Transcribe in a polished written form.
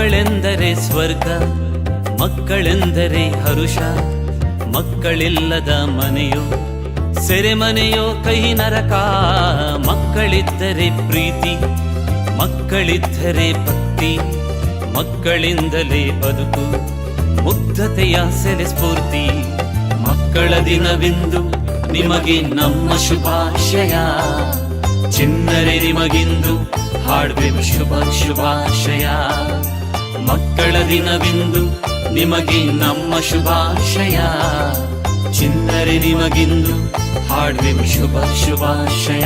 ಮಕ್ಕಳೆಂದರೆ ಸ್ವರ್ಗ, ಮಕ್ಕಳೆಂದರೆ ಹರುಷ. ಮಕ್ಕಳಿಲ್ಲದ ಮನೆಯೋ ಸೆರೆಮನೆಯೋ ಕಹಿ ನರಕ. ಮಕ್ಕಳಿದ್ದರೆ ಪ್ರೀತಿ, ಮಕ್ಕಳಿದ್ದರೆ ಭಕ್ತಿ. ಮಕ್ಕಳಿಂದಲೇ ಬದುಕು, ಮುಗ್ಧತೆಯ ಸೆಲೆ ಸ್ಫೂರ್ತಿ. ಮಕ್ಕಳ ದಿನವಿಂದು ನಿಮಗೆ ನಮ್ಮ ಶುಭಾಶಯ. ಚಿನ್ನರೆ ನಿಮಗಿಂದು ಹಾಡುವೆವು ಶುಭ ಶುಭಾಶಯ. ಮಕ್ಕಳ ದಿನವಿಂದು ನಿಮಗೆ ನಮ್ಮ ಶುಭಾಶಯ. ಚಿನ್ನರೆ ನಿಮಗಿಂದು ಹಾಡುವೆವು ಶುಭ ಶುಭಾಶಯ.